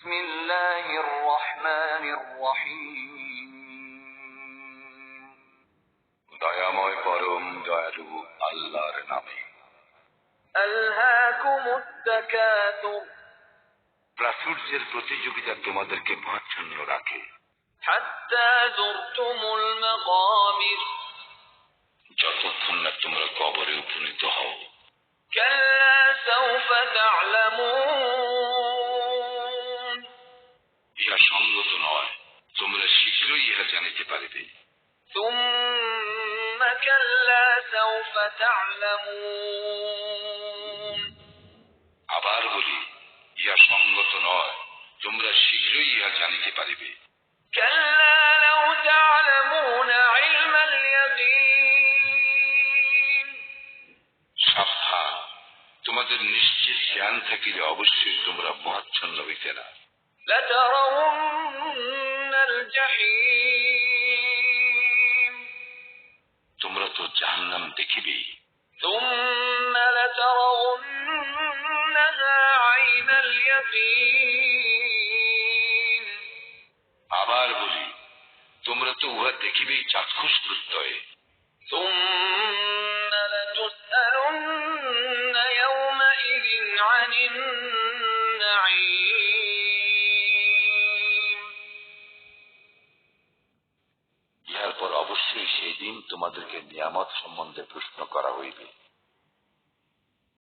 বিসমিল্লাহির রহমানির রহিম। দয়াময় পরম দয়ালু আল্লাহর নামে। আলহাকুমুত তাকাসুর, প্রাচুর্যের প্রতিযোগিতা তোমাদেরকে মোহাচ্ছন্ন রাখে। হাত্তা যুরতুমুল মাকাবির, যতক্ষণ না তোমরা কবরে উপনীত হও। কাল্লা সাউফা তা'লামুন, ইহা সঙ্গত নয়, তোমরা শীঘ্রই ইহা জানিতে পারিবে। সুম্মা কাল্লা সাউফা তা'লামুন, আবার বলি, ইহা সঙ্গত নয়, তোমরা শীঘ্রই ইহা জানিতে পারিবে। কাল্লা লাউ তা'লামুনা ইলমাল ইয়াকিন, সাবধান, তোমাদের নিশ্চিত জ্ঞান থাকিলে অবশ্যই তোমরা মোহাচ্ছন্ন হইতে না। লাতারাউন্নাল জাহিম, তোমরা তো জাহান্নাম দেখিবেই। সুম্মা লাতারাউন্নাহা আইনাল ইয়াকিন, আবার বলি, তোমরা তো উহা দেখিবেই চাক্ষুষ প্রত্যয়ে। সুম্মা লাতুসআলুন্না ইয়াওমাইযিন আনিন নাঈম, ইহার পর অবশ্যই সেই দিন তোমাদেরকে নিয়ামত সম্বন্ধে প্রশ্ন করা হইবে।